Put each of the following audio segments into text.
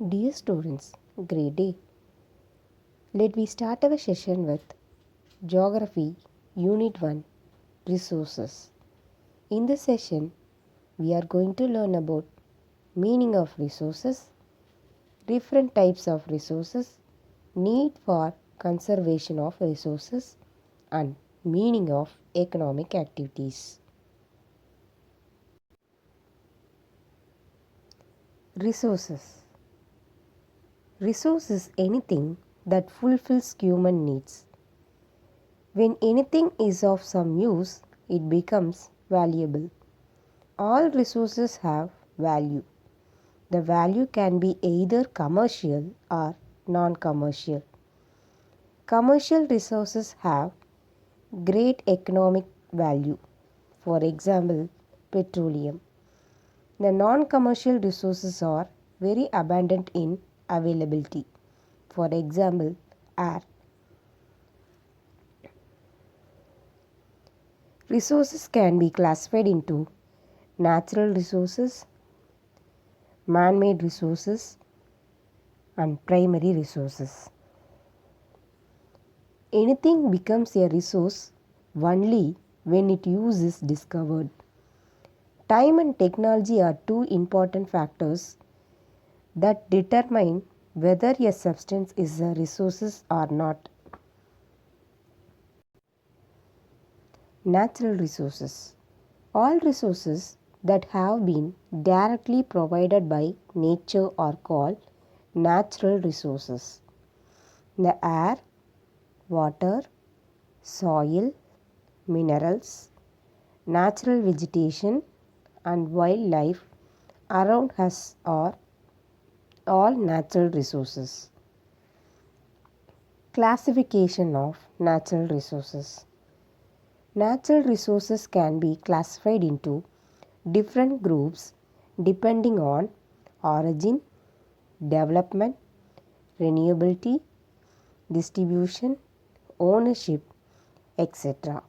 Dear students, great day. Let me start our session with Geography Unit 1 Resources. In this session, we are going to learn about meaning of resources, different types of resources, need for conservation of resources, and meaning of economic activities. Resources. Resource is anything that fulfills human needs. When anything is of some use, it becomes valuable. All resources have value. The value can be either commercial or non-commercial. Commercial resources have great economic value. For example, petroleum. The non-commercial resources are very abundant in availability. For example, air. Resources can be classified into natural resources, man-made resources, and primary resources. Anything becomes a resource only when its use is discovered. Time and technology are two important factors that determine whether a substance is a resource or not. Natural resources. All resources that have been directly provided by nature are called natural resources. The air, water, soil, minerals, natural vegetation, and wildlife around us are all natural resources. Classification of natural resources. Natural resources can be classified into different groups depending on origin, development, renewability, distribution, ownership, etc.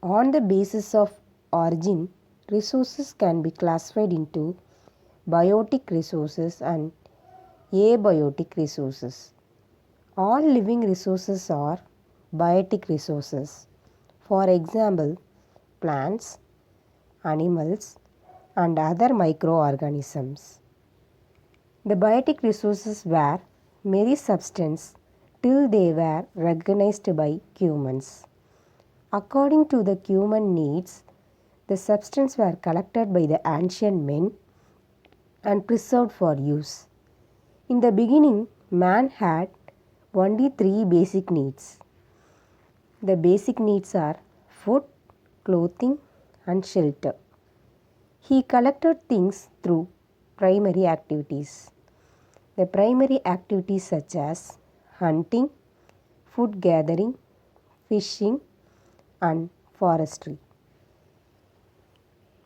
On the basis of origin, resources can be classified into biotic resources and abiotic resources. All living resources are biotic resources. For example, plants, animals, and other microorganisms. The biotic resources were mere substance till they were recognized by humans. According to the human needs, the substance were collected by the ancient men and preserved for use. In the beginning, man had only three basic needs. The basic needs are food, clothing, and shelter. He collected things through primary activities. The primary activities such as hunting, food gathering, fishing, and forestry.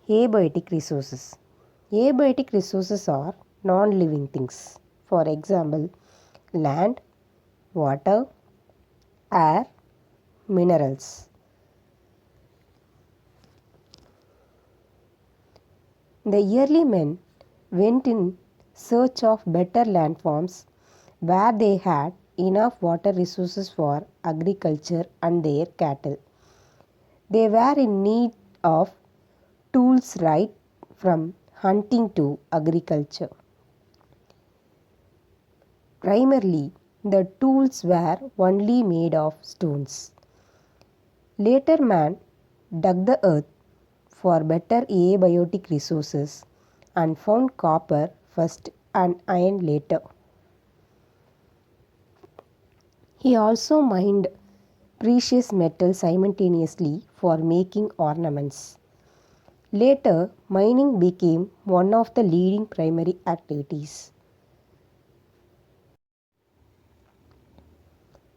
Abiotic resources. Abiotic resources are non-living things. For example, land, water, air, minerals. The early men went in search of better landforms where they had enough water resources for agriculture and their cattle. They were in need of tools right from hunting to agriculture. Primarily, the tools were only made of stones. Later man dug the earth for better abiotic resources and found copper first and iron later. He also mined precious metals simultaneously for making ornaments. Later, mining became one of the leading primary activities.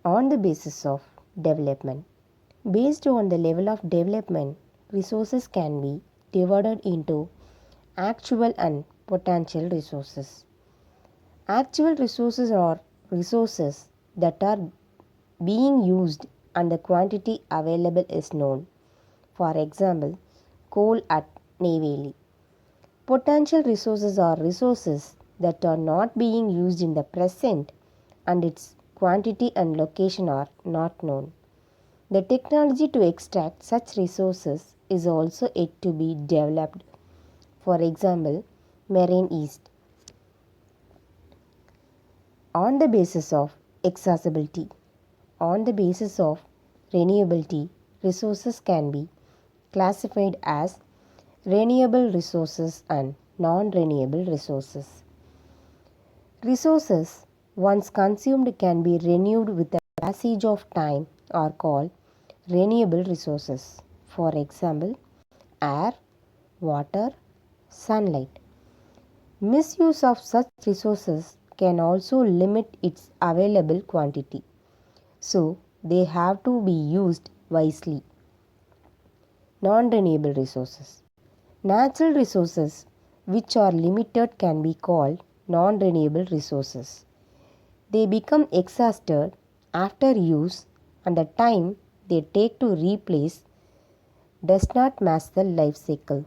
On the basis of development. Based on the level of development, resources can be divided into actual and potential resources. Actual resources are resources that are being used and the quantity available is known. For example, coal at Neyveli. Potential resources are resources that are not being used in the present and its quantity and location are not known. The technology to extract such resources is also yet to be developed. For example, marine yeast. On the basis of accessibility, on the basis of renewability, resources can be classified as renewable resources and non-renewable resources. Resources once consumed can be renewed with the passage of time are called renewable resources. For example, air, water, sunlight. Misuse of such resources can also limit its available quantity. So, they have to be used wisely. Non-renewable resources. Natural resources which are limited can be called non-renewable resources. They become exhausted after use and the time they take to replace does not match the life cycle.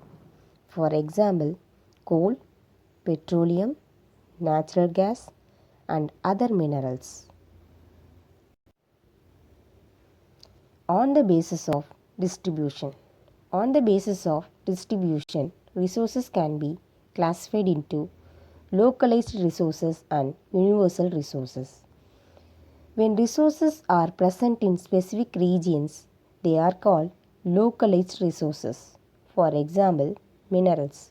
For example, coal, petroleum, natural gas, and other minerals. On the basis of distribution. On the basis of distribution, resources can be classified into localized resources and universal resources. When resources are present in specific regions, they are called localized resources. For example, minerals.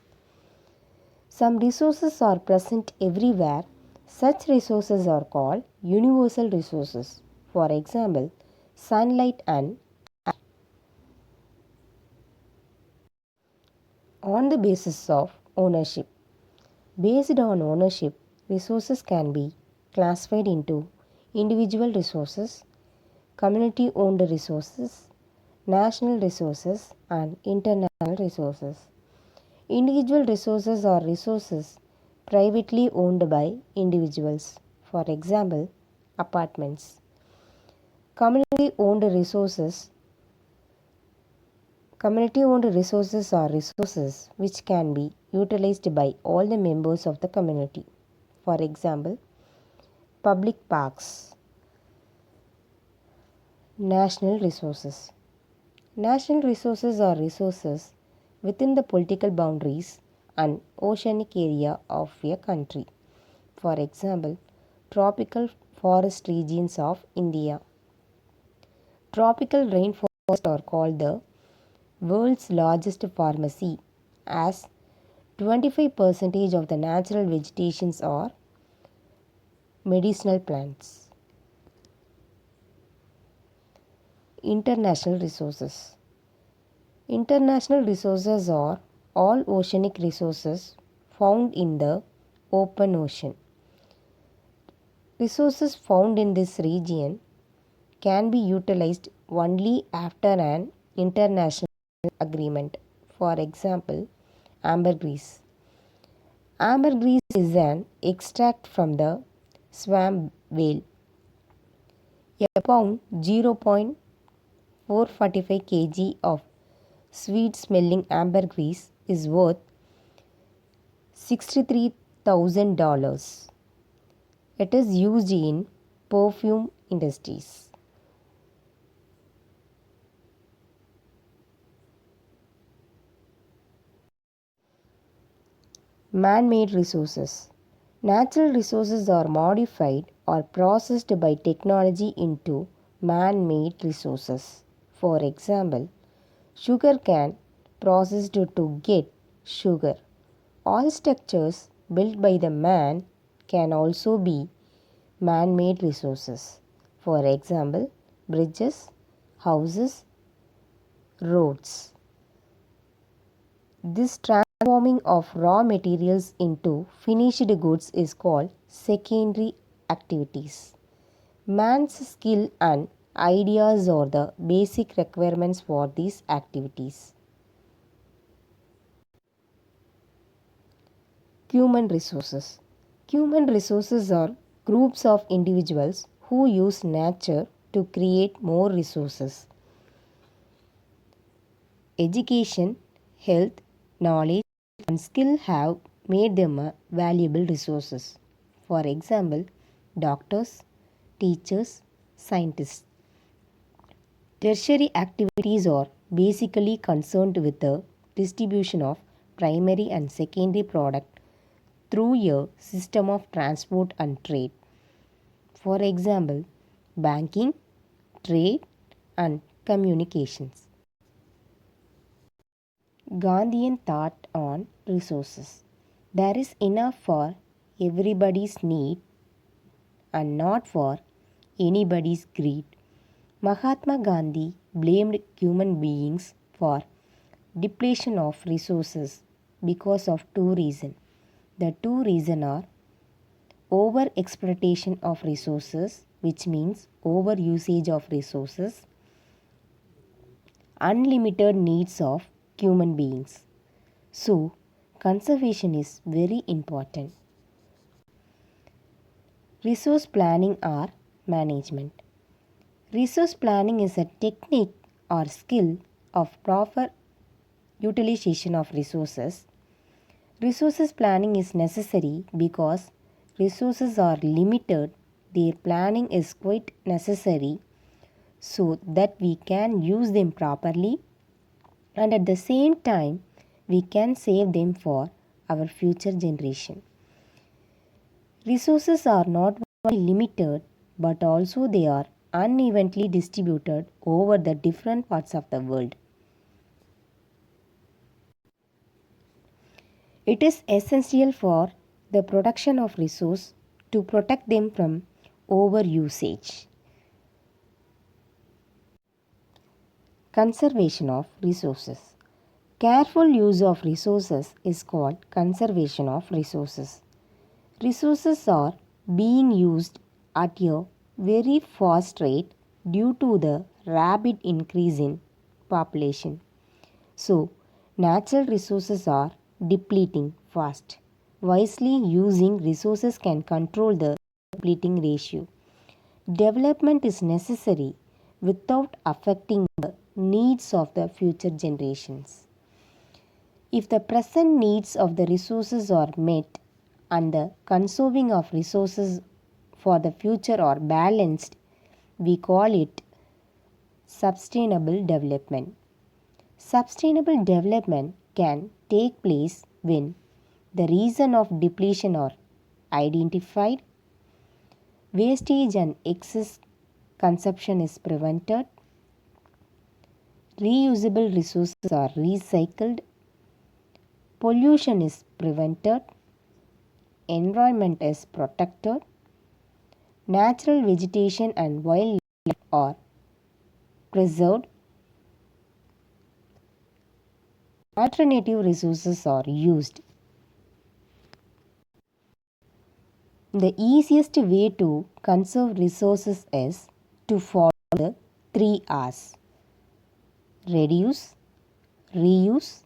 Some resources are present everywhere. Such resources are called universal resources. For example, sunlight and air. On the basis of ownership. Based on ownership, resources can be classified into individual resources, community owned resources, national resources, and international resources. Individual resources are resources privately owned by individuals. For example, apartments. Community owned resources are resources which can be utilized by all the members of the community. For example, public parks. National resources. National resources are resources within the political boundaries and oceanic area of a country. For example, tropical forest regions of India. Tropical rainforests are called the world's largest pharmacy as 25% of the natural vegetations are medicinal plants. International resources. International resources are all oceanic resources found in the open ocean. Resources found in this region can be utilized only after an international agreement. For example, ambergris. Ambergris is an extract from the swamp whale. A pound 0.445 kg of sweet smelling ambergris is worth $63,000. It is used in perfume industries. Man-made resources. Natural resources are modified or processed by technology into man-made resources. For example, sugar cane processed to get sugar. All structures built by the man can also be man-made resources. For example, bridges, houses, roads. This transforming of raw materials into finished goods is called secondary activities. Man's skill and ideas are the basic requirements for these activities. Human resources. Human resources are groups of individuals who use nature to create more resources. Education, health, knowledge, and skill have made them a valuable resources. For example, doctors, teachers, scientists. Tertiary activities are basically concerned with the distribution of primary and secondary product through a system of transport and trade. For example, banking, trade, and communications. Gandhian thought on resources. There is enough for everybody's need and not for anybody's greed. Mahatma Gandhi blamed human beings for depletion of resources because of two reasons. The two reasons are over exploitation of resources, which means over usage of resources, unlimited needs of human beings. So, conservation is very important. Resource planning or management. Resource planning is a technique or skill of proper utilization of resources. Resources planning is necessary because resources are limited. Their planning is quite necessary so that we can use them properly and at the same time we can save them for our future generation. Resources are not only limited but also they are unevenly distributed over the different parts of the world. It is essential for the production of resource to protect them from overusage. Conservation of resources. Careful use of resources is called conservation of resources. Resources are being used at a very fast rate due to the rapid increase in population. So, natural resources are depleting fast. Wisely using resources can control the depleting ratio. Development is necessary without affecting the needs of the future generations. If the present needs of the resources are met and the conserving of resources for the future are balanced, we call it sustainable development. Sustainable development can take place when the reason of depletion are identified, wastage and excess consumption is prevented, reusable resources are recycled, pollution is prevented, environment is protected, natural vegetation and wildlife are preserved, alternative resources are used. The easiest way to conserve resources is to follow the 3 R's: reduce, reuse,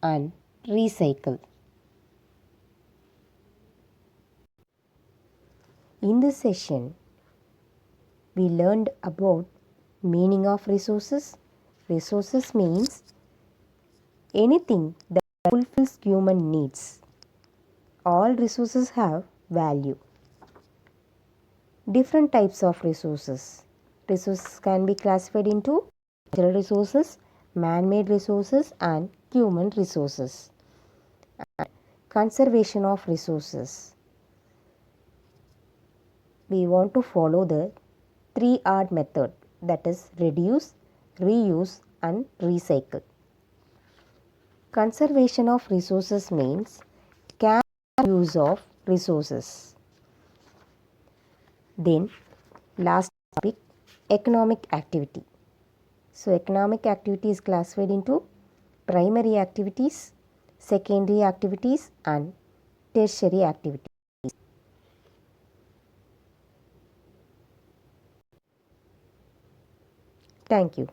and recycle. In this session, we learned about meaning of resources. Resources means anything that fulfills human needs. All resources have value. Different types of resources. Resources can be classified into natural resources, man-made resources, and human resources. Conservation of resources. We want to follow the 3R method, that is reduce, reuse, and recycle. Conservation of resources means careful use of resources. Then last topic, economic activity. So economic activity is classified into primary activities, secondary activities, and tertiary activities. Thank you.